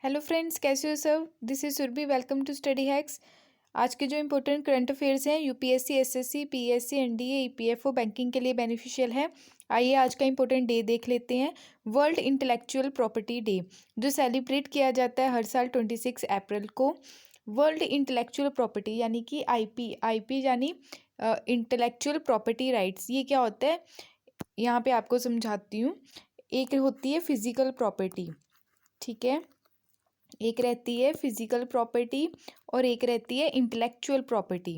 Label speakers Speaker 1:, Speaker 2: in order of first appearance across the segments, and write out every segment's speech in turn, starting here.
Speaker 1: Hello friends, कैसे हो सब। This is Surabhi. Welcome to Study Hacks. आज के जो इंपॉर्टेंट करंट अफेयर्स हैं UPSC, SSC, PSC, NDA, EPFO, banking के लिए बेनिफिशियल है। आइए आज का इंपॉर्टेंट डे देख लेते हैं। वर्ल्ड इंटेलेक्चुअल प्रॉपर्टी डे, जो सेलिब्रेट किया जाता है हर साल 26 अप्रैल को। वर्ल्ड इंटेलेक्चुअल प्रॉपर्टी यानी कि आईपी, आईपी यानी इंटेलेक्चुअल प्रॉपर्टी राइट्स। ये क्या होता है, यहाँ पे आपको समझाती हूँ। एक होती है फिजिकल प्रॉपर्टी, ठीक है, एक रहती है फिजिकल प्रॉपर्टी और एक रहती है intellectual property.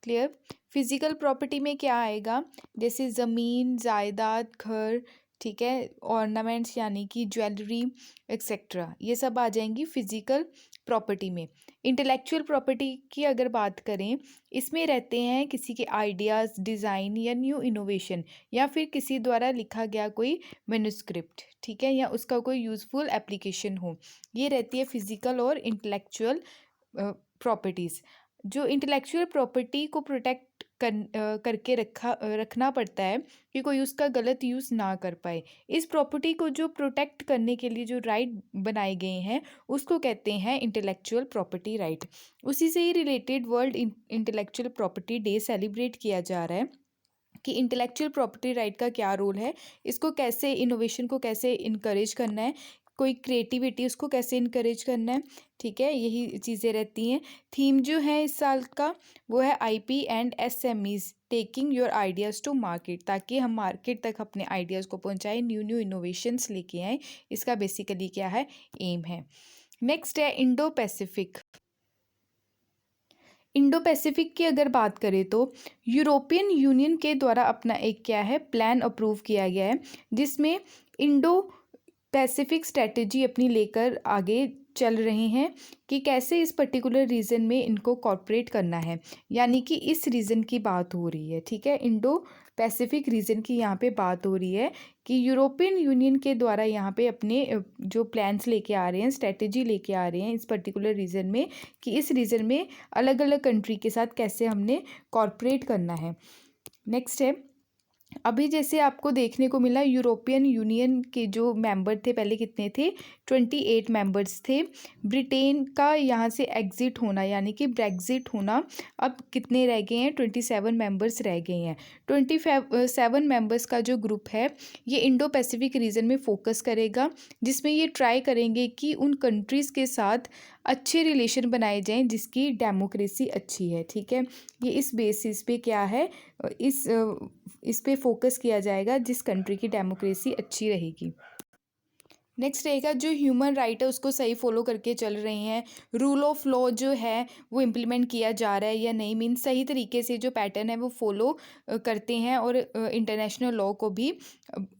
Speaker 1: Clear. Physical property में क्या आएगा, जैसे ज़मीन, जायदाद, घर, ठीक है, ऑर्नामेंट्स यानी कि ज्वेलरी एक्सेट्रा, ये सब आ जाएंगी फिजिकल प्रॉपर्टी में। इंटेलेक्चुअल प्रॉपर्टी की अगर बात करें, इसमें रहते हैं किसी के आइडियाज़, डिज़ाइन या न्यू इनोवेशन, या फिर किसी द्वारा लिखा गया कोई मैन्युस्क्रिप्ट, ठीक है, या उसका कोई यूज़फुल एप्लीकेशन हो। ये रहती है फिजिकल और इंटेलेक्चुअल प्रॉपर्टीज़। जो इंटेलेक्चुअल प्रॉपर्टी को प्रोटेक्ट करके रखना पड़ता है कि कोई उसका गलत यूज़ ना कर पाए। इस प्रॉपर्टी को जो प्रोटेक्ट करने के लिए जो राइट बनाए गए हैं उसको कहते हैं इंटेलेक्चुअल प्रॉपर्टी राइट। उसी से ही related world intellectual property day celebrate किया जा रहा है कि इंटेलेक्चुअल प्रॉपर्टी राइट का क्या रोल है, इसको कैसे, इनोवेशन को कैसे इनकरेज करना है, कोई क्रिएटिविटी उसको कैसे इनकरेज करना है, ठीक है, यही चीज़ें रहती हैं। थीम जो है इस साल का वो है IP and SMEs taking your ideas to market, ताकि हम मार्केट तक अपने आइडियाज़ को पहुंचाएं, न्यू न्यू इनोवेशंस लेके आएँ। इसका बेसिकली क्या है, एम है। नेक्स्ट है इंडो पैसिफिक। इंडो पैसिफिक की अगर बात करें तो यूरोपियन यूनियन के द्वारा अपना एक क्या है, प्लान अप्रूव किया गया है, जिसमें इंडो पैसिफिक स्ट्रेटेजी अपनी लेकर आगे चल रहे हैं कि कैसे इस पर्टिकुलर रीजन में इनको कॉर्पोरेट करना है। यानी कि इस रीजन की बात हो रही है, ठीक है, इंडो पैसिफिक रीजन की यहाँ पे बात हो रही है कि यूरोपियन यूनियन के द्वारा यहाँ पे अपने जो प्लान्स लेके आ रहे हैं, स्ट्रेटेजी लेके आ रहे हैं इस पर्टिकुलर रीजन में, कि इस रीजन में अलग अलग कंट्री के साथ कैसे हमने कॉर्पोरेट करना है। नेक्स्ट है, अभी जैसे आपको देखने को मिला यूरोपियन यूनियन के जो मेंबर थे पहले कितने थे, 28 मेंबर्स थे। ब्रिटेन का यहाँ से एग्ज़िट होना यानी कि ब्रेग्ज़िट होना, अब कितने रह गए हैं, 27 मेंबर्स रह गए हैं। 27 मेंबर्स का जो ग्रुप है ये इंडो पैसिफिक रीजन में फोकस करेगा, जिसमें ये ट्राई करेंगे कि उन कंट्रीज़ के साथ अच्छे रिलेशन बनाए जाएं जिसकी डेमोक्रेसी अच्छी है, ठीक है। ये इस बेसिस पे क्या है, इस पे फोकस किया जाएगा जिस कंट्री की डेमोक्रेसी अच्छी रहेगी। नेक्स्ट रहेगा जो ह्यूमन राइट है उसको सही फॉलो करके चल रहे हैं, रूल ऑफ लॉ जो है वो इम्प्लीमेंट किया जा रहा है या नहीं, मीन सही तरीके से जो पैटर्न है वो फॉलो करते हैं और इंटरनेशनल लॉ को भी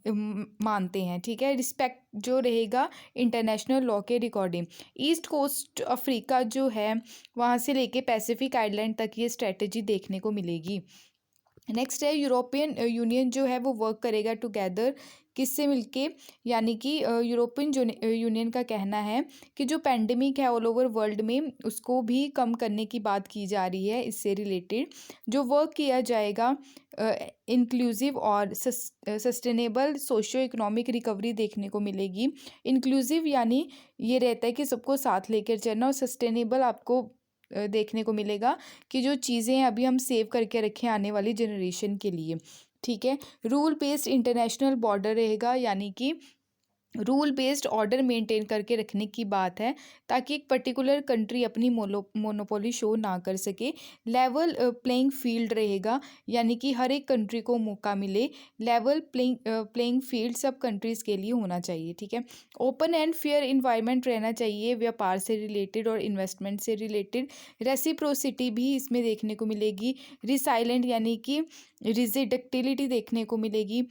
Speaker 1: मानते हैं, ठीक है। रिस्पेक्ट जो रहेगा इंटरनेशनल लॉ के रिकॉर्डिंग। ईस्ट कोस्ट अफ्रीका जो है वहाँ से लेके पैसिफिक आइलैंड तक ये स्ट्रेटजी देखने को मिलेगी। नेक्स्ट है यूरोपियन यूनियन जो है वो वर्क करेगा टुगेदर, किससे मिलके, यानी कि यूरोपियन यूनियन का कहना है कि जो पैंडेमिक है ऑल ओवर वर्ल्ड में उसको भी कम करने की बात की जा रही है। इससे रिलेटेड जो वर्क किया जाएगा इंक्लूसिव और सस्टेनेबल सोशो इकोनॉमिक रिकवरी देखने को मिलेगी। इंक्लूसिव यानी ये रहता है कि सबको साथ लेकर चलना, और सस्टेनेबल आपको देखने को मिलेगा कि जो चीज़ें हैं अभी हम सेव करके रखें आने वाली जनरेशन के लिए, ठीक है। रूल बेस्ड इंटरनेशनल बॉर्डर रहेगा, यानी कि रूल बेस्ड ऑर्डर मेंटेन करके रखने की बात है, ताकि एक पर्टिकुलर कंट्री अपनी मोनोपोली शो ना कर सके। लेवल प्लेइंग फील्ड रहेगा, यानी कि हर एक कंट्री को मौका मिले। लेवल प्लेइंग फील्ड सब कंट्रीज़ के लिए होना चाहिए, ठीक है। ओपन एंड फेयर इन्वायरमेंट रहना चाहिए व्यापार से रिलेटेड और इन्वेस्टमेंट से रिलेटेड। रेसिप्रोसिटी भी इसमें देखने को मिलेगी। रिसाइलेंट यानी कि रिजिडक्टिलिटी देखने को मिलेगी।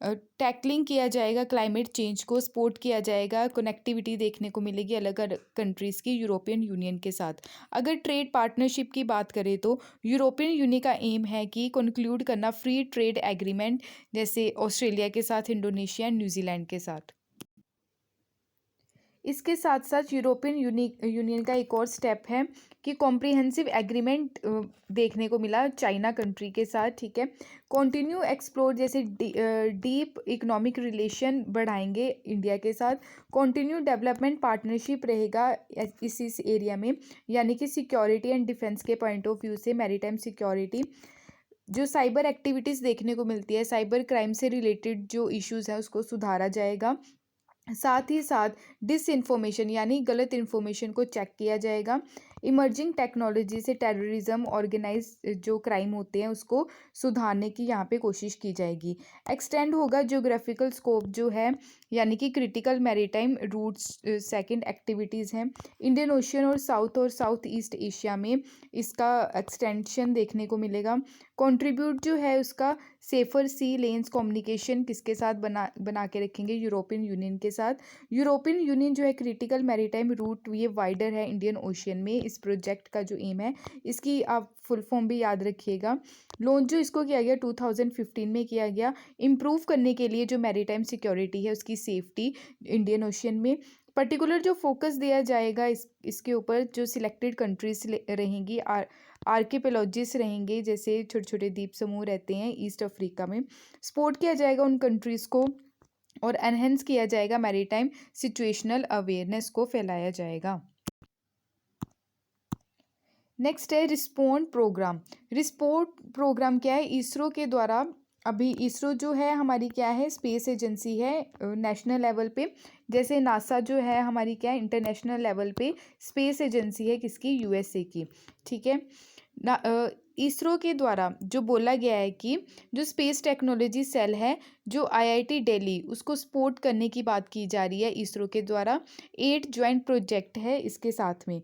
Speaker 1: टैकलिंग किया जाएगा क्लाइमेट चेंज को, सपोर्ट किया जाएगा, कनेक्टिविटी देखने को मिलेगी अलग अलग कंट्रीज़ की यूरोपियन यूनियन के साथ। अगर ट्रेड पार्टनरशिप की बात करें तो यूरोपियन यूनियन का एम है कि कंक्लूड करना फ्री ट्रेड एग्रीमेंट, जैसे ऑस्ट्रेलिया के साथ, इंडोनेशिया, न्यूजीलैंड के साथ। इसके साथ साथ यूरोपियन यूनियन का एक और स्टेप है कि कॉम्प्रिहेंसिव एग्रीमेंट देखने को मिला चाइना कंट्री के साथ, ठीक है। कंटिन्यू एक्सप्लोर, जैसे डीप इकोनॉमिक रिलेशन बढ़ाएंगे इंडिया के साथ। कंटिन्यू डेवलपमेंट पार्टनरशिप रहेगा इस एरिया में, यानी कि सिक्योरिटी एंड डिफेंस के पॉइंट ऑफ व्यू से, मैरीटाइम सिक्योरिटी। जो साइबर एक्टिविटीज़ देखने को मिलती है, साइबर क्राइम से रिलेटेड जो इश्यूज़ हैं उसको सुधारा जाएगा। साथ ही साथ डिसइंफॉर्मेशन यानी गलत इन्फॉर्मेशन को चेक किया जाएगा। इमर्जिंग टेक्नोलॉजी से टेररिज्म, ऑर्गेनाइज जो क्राइम होते हैं उसको सुधारने की यहाँ पे कोशिश की जाएगी। एक्सटेंड होगा ज्योग्राफिकल स्कोप जो है, यानी कि critical maritime routes second activities हैं। इंडियन ओशियन और साउथ ईस्ट एशिया में इसका एक्सटेंशन देखने को मिलेगा। कंट्रीब्यूट जो है उसका सेफर सी लेन्स कम्युनिकेशन किसके साथ बना के रखेंगे, यूरोपियन यूनियन के साथ। यूरोपियन यूनियन जो है क्रिटिकल मैरीटाइम रूट ये वाइडर है इंडियन ओशियन में। इस प्रोजेक्ट का जो एम है, इसकी आप फुल फॉर्म भी याद रखिएगा। लॉन्च जो इसको किया गया 2015 में किया गया, इम्प्रूव करने के लिए जो मैरीटाइम सिक्योरिटी है उसकी सेफ्टी इंडियन ओशियन में। पर्टिकुलर जो फोकस दिया जाएगा इसके ऊपर, जो सिलेक्टेड कंट्रीज रहेंगी, आर्किपेलॉजिस्ट रहेंगे, जैसे छोटे छोटे द्वीप समूह रहते हैं ईस्ट अफ्रीका में। सपोर्ट किया जाएगा उन कंट्रीज़ को और एनहेंस किया जाएगा मैरीटाइम सिचुएशनल अवेयरनेस को फैलाया जाएगा। नेक्स्ट है रिस्पोंड प्रोग्राम। रिस्पोंड प्रोग्राम क्या है, इसरो के द्वारा। अभी इसरो जो है हमारी क्या है, स्पेस एजेंसी है नेशनल लेवल पे, जैसे नासा जो है हमारी क्या है इंटरनेशनल लेवल पे स्पेस एजेंसी है किसकी, यूएसए की, ठीक है ना। इसरो के द्वारा जो बोला गया है कि जो स्पेस टेक्नोलॉजी सेल है जो आईआईटी दिल्ली, उसको सपोर्ट करने की बात की जा रही है इसरो के द्वारा। 8 ज्वाइंट प्रोजेक्ट है इसके साथ में,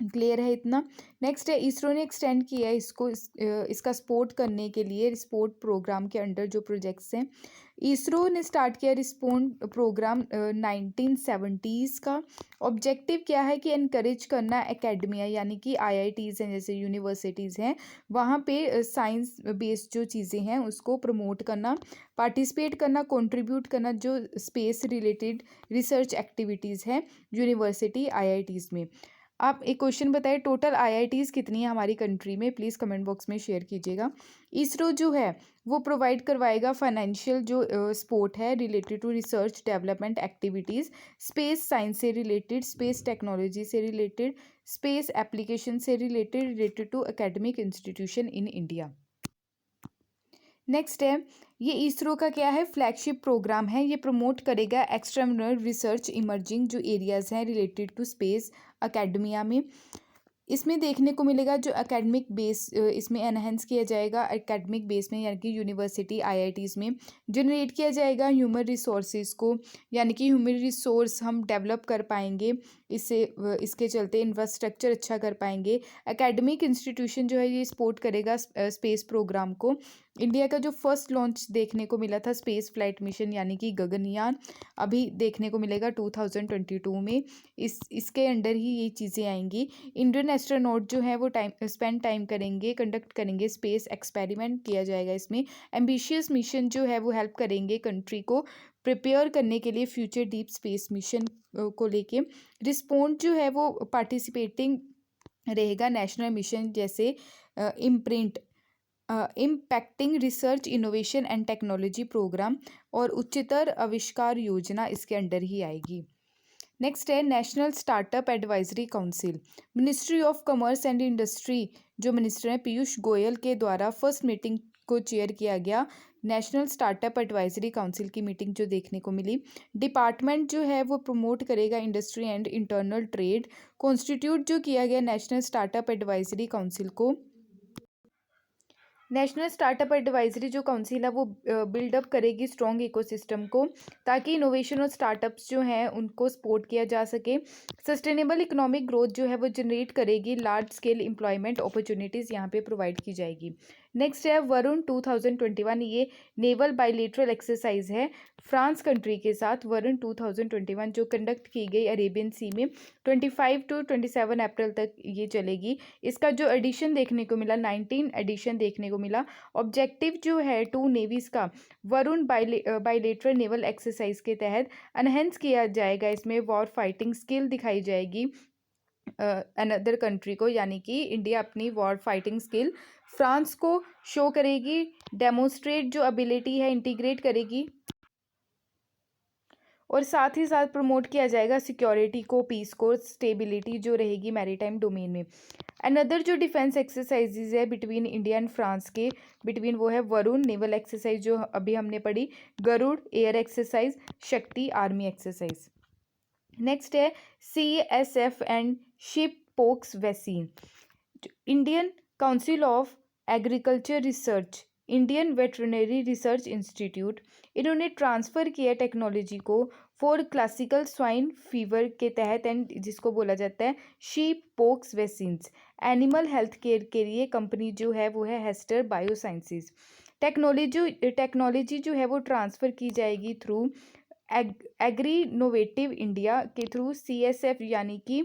Speaker 1: क्लियर है इतना। नेक्स्ट है इसरो ने एक्सटेंड किया है इसको इसका सपोर्ट करने के लिए रिस्पोर्ट प्रोग्राम के अंडर जो प्रोजेक्ट्स हैं। इसरो ने स्टार्ट किया रिस्पोंड प्रोग्राम 1970s का। ऑब्जेक्टिव क्या है कि इनकरेज करना एकेडमिया, यानी कि आईआईटीज़ हैं जैसे यूनिवर्सिटीज़ हैं, वहाँ पे साइंस बेस्ड जो चीज़ें हैं उसको प्रमोट करना, पार्टिसिपेट करना, कंट्रीब्यूट करना जो स्पेस रिलेटेड रिसर्च एक्टिविटीज़ हैं यूनिवर्सिटी आईआईटीज़ में। आप एक क्वेश्चन बताइए, टोटल आईआईटीज़ कितनी है हमारी कंट्री में, प्लीज़ कमेंट बॉक्स में शेयर कीजिएगा। इसरो जो है वो प्रोवाइड करवाएगा फाइनेंशियल जो सपोर्ट है related to research development activities, space science से रिलेटेड, स्पेस टेक्नोलॉजी से रिलेटेड, स्पेस एप्लीकेशन से related to academic institution in India. Next है, ये इसरो का क्या है, फ्लैगशिप प्रोग्राम है। ये प्रमोट करेगा एक्सटर्नल रिसर्च इमर्जिंग जो एरियाज़ हैं रिलेटेड टू स्पेस एकेडमिया में। इसमें देखने को मिलेगा जो एकेडमिक बेस इसमें एनहेंस किया जाएगा, एकेडमिक बेस में यानी कि यूनिवर्सिटी आईआईटीज़ में जनरेट किया जाएगा ह्यूमन रिसोर्सेज को, यानी कि ह्यूमन रिसोर्स हम डेवलप कर पाएंगे, इससे इसके चलते इंफ्रास्ट्रक्चर अच्छा कर पाएंगे। एकेडमिक इंस्टीट्यूशन जो है ये सपोर्ट करेगा स्पेस प्रोग्राम को। इंडिया का जो फर्स्ट लॉन्च देखने को मिला था स्पेस फ्लाइट मिशन यानी कि गगनयान, अभी देखने को मिलेगा 2022 में, इसके अंडर ही ये चीज़ें आएंगी। इंडियन एस्ट्रोनॉट जो है वो टाइम करेंगे, कंडक्ट करेंगे, स्पेस एक्सपेरिमेंट किया जाएगा इसमें। एम्बिशियस मिशन जो है वो हेल्प करेंगे कंट्री को प्रिपेयर करने के लिए फ्यूचर डीप स्पेस मिशन को लेके। रिस्पोंड जो है वो पार्टिसिपेटिंग रहेगा नेशनल मिशन जैसे Imprint, impacting research innovation and technology programme और उच्चतर आविष्कार योजना इसके अंडर ही आएगी। नेक्स्ट है national startup advisory council. Ministry of commerce and industry जो मिनिस्टर हैं पीयूष गोयल के द्वारा फर्स्ट मीटिंग को चेयर किया गया। नेशनल स्टार्टअप एडवाइजरी काउंसिल की मीटिंग जो देखने को मिली। डिपार्टमेंट जो है वो प्रमोट करेगा industry and internal trade. Constitute जो किया गया नेशनल स्टार्टअप एडवाइजरी काउंसिल को। नेशनल स्टार्टअप एडवाइजरी जो काउंसिल है वो बिल्डअप करेगी स्ट्रॉन्ग इकोसिस्टम को, ताकि इनोवेशन और स्टार्टअप्स जो हैं उनको सपोर्ट किया जा सके। सस्टेनेबल इकोनॉमिक ग्रोथ जो है वो जनरेट करेगी, लार्ज स्केल एम्प्लॉयमेंट अपॉर्चुनिटीज़ यहाँ पे प्रोवाइड की जाएगी। नेक्स्ट है वरुण 2021, ये नेवल बाइलेटरल एक्सरसाइज है फ्रांस कंट्री के साथ। वरुण 2021 जो कंडक्ट की गई अरेबियन सी में 25 टू 27 अप्रैल तक ये चलेगी। इसका जो एडिशन देखने को मिला 19 एडिशन देखने को मिला। ऑब्जेक्टिव जो है 2 नेवीज का वरुण बाइलेटरल नेवल एक्सरसाइज के तहत एनहेंस किया जाएगा। इसमें वॉर फाइटिंग स्किल दिखाई जाएगी अनदर कंट्री को, यानी कि इंडिया अपनी वॉर फाइटिंग स्किल फ्रांस को शो करेगी, डेमोन्स्ट्रेट जो एबिलिटी है इंटीग्रेट करेगी, और साथ ही साथ प्रमोट किया जाएगा सिक्योरिटी को, पीस को, स्टेबिलिटी जो रहेगी मैरीटाइम डोमेन में। अनदर जो डिफेंस एक्सरसाइजेज है बिटवीन इंडिया एंड फ्रांस के बिटवीन, वो है वरुण नेवल एक्सरसाइज जो अभी हमने पढ़ी, गरुड़ एयर एक्सरसाइज, शक्ति आर्मी एक्सरसाइज। नेक्स्ट है CSF and ship pox vaccine. Indian council of agriculture research, Indian veterinary research institute, इन्होंने ट्रांसफ़र किया टेक्नोलॉजी को फॉर क्लासिकल स्वाइन फीवर के तहत, एंड जिसको बोला जाता है sheep pox vaccines. Animal health care के लिए कंपनी जो है वो है हेस्टर बायोसाइंसेस। टेक्नोलॉजी जो है वो ट्रांसफ़र की जाएगी थ्रू एग्रीनोवेटिव इंडिया के थ्रू CSF, यानी कि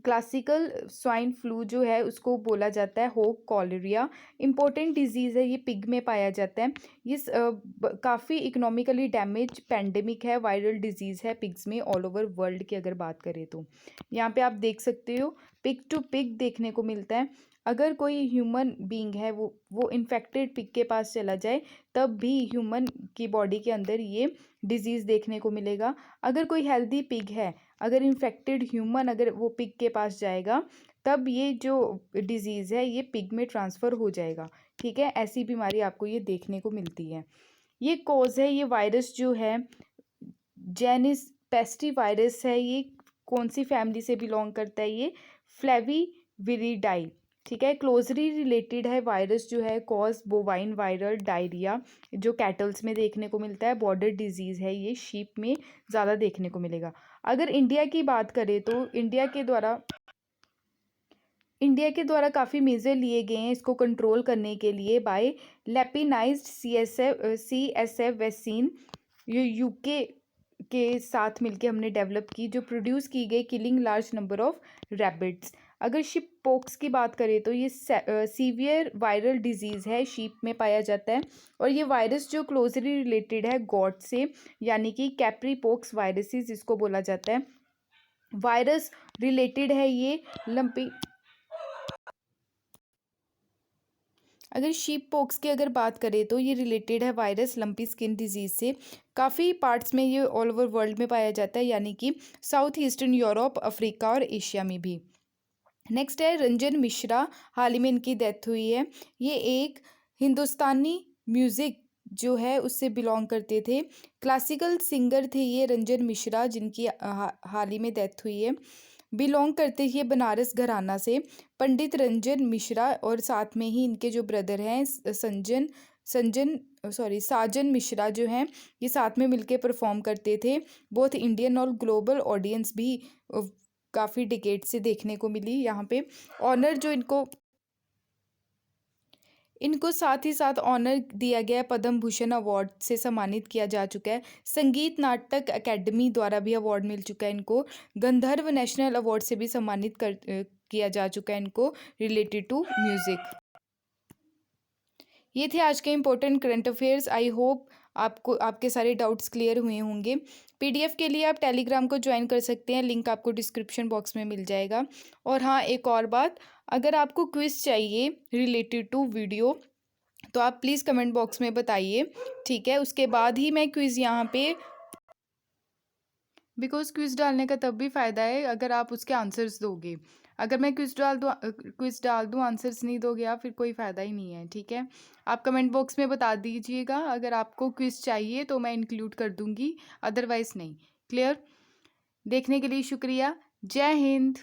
Speaker 1: क्लासिकल स्वाइन फ्लू जो है उसको बोला जाता है होक कॉलेरिया। इम्पोर्टेंट डिजीज़ है, ये पिग में पाया जाता है। ये काफ़ी इकोनॉमिकली डैमेज पेंडेमिक है, वायरल डिजीज़ है पिग्स में ऑल ओवर वर्ल्ड की अगर बात करें तो। यहाँ पे आप देख सकते हो पिग टू पिग देखने को मिलता है। अगर कोई ह्यूमन बीइंग है वो इन्फेक्टेड पिग के पास चला जाए तब भी ह्यूमन की बॉडी के अंदर ये डिजीज़ देखने को मिलेगा। अगर कोई हेल्दी पिग है, अगर इन्फेक्टेड ह्यूमन अगर वो पिग के पास जाएगा तब ये जो डिजीज़ है ये पिग में ट्रांसफ़र हो जाएगा। ठीक है, ऐसी बीमारी आपको ये देखने को मिलती है। ये कॉज है, ये वायरस जो है जेनिस पेस्टी वायरस है, ये कौन सी फैमिली से बिलोंग करता है, ये फ्लेविविरिडाई। ठीक है, क्लोजली रिलेटेड है वायरस जो है कॉज बोवाइन वायरल डायरिया जो कैटल्स में देखने को मिलता है। बॉर्डर डिजीज़ है, ये शीप में ज़्यादा देखने को मिलेगा। अगर इंडिया की बात करें तो इंडिया के द्वारा काफ़ी मेजर लिए गए हैं इसको कंट्रोल करने के लिए बाय लेपिनाइज्ड CSF वैक्सीन, ये यूके के साथ मिलके हमने डेवलप की, जो प्रोड्यूस की गई killing large number of rabbits. अगर शिप पोक्स की बात करें तो ये सीवियर वायरल डिजीज़ है, शीप में पाया जाता है, और ये वायरस जो क्लोजली रिलेटेड है गॉट से, यानी कि कैप्री पोक्स वायरसेस इसको बोला जाता है। वायरस रिलेटेड है ये लंपी। अगर शीप पोक्स की अगर बात करें तो ये रिलेटेड है वायरस लंपी स्किन डिजीज़ से। काफ़ी पार्ट्स में ये ऑल ओवर वर्ल्ड में पाया जाता है, यानी कि साउथ ईस्टर्न यूरोप, अफ्रीका और एशिया में भी। नेक्स्ट है रंजन मिश्रा, हाल ही में इनकी डेथ हुई है। ये एक हिंदुस्तानी म्यूज़िक जो है उससे बिलोंग करते थे, क्लासिकल सिंगर थे ये रंजन मिश्रा, जिनकी हाल ही में डेथ हुई है। बिलोंग करते ही बनारस घराना से पंडित रंजन मिश्रा, और साथ में ही इनके जो ब्रदर हैं साजन मिश्रा जो हैं, ये साथ में मिलके परफॉर्म करते थे। बोथ इंडियन और ग्लोबल ऑडियंस भी काफ़ी डिकेड से देखने को मिली यहाँ पे। ऑनर जो इनको साथ ही साथ ऑनर दिया गया है, पद्म भूषण अवार्ड से सम्मानित किया जा चुका है। संगीत नाटक अकेडमी द्वारा भी अवार्ड मिल चुका है इनको। गंधर्व नेशनल अवार्ड से भी सम्मानित किया जा चुका है इनको रिलेटेड टू म्यूज़िक। ये थे आज के important current affairs. I hope आपको आपके सारे डाउट्स क्लियर हुए होंगे। PDF के लिए आप टेलीग्राम को ज्वाइन कर सकते हैं, लिंक आपको डिस्क्रिप्शन बॉक्स में मिल जाएगा। और हाँ, एक और बात, अगर आपको क्विज़ चाहिए रिलेटेड टू वीडियो तो आप प्लीज़ कमेंट बॉक्स में बताइए, ठीक है। उसके बाद ही मैं क्विज़ यहाँ पे, बिकॉज क्विज़ डालने का तब भी फ़ायदा है अगर आप उसके आंसर्स दोगे। अगर मैं क्विज़ डाल दूँ आंसर्स नहीं दोगे आप, फिर कोई फ़ायदा ही नहीं है, ठीक है। आप कमेंट बॉक्स में बता दीजिएगा, अगर आपको क्विज़ चाहिए तो मैं इंक्लूड कर दूँगी, अदरवाइज़ नहीं। क्लियर? देखने के लिए शुक्रिया। जय हिंद।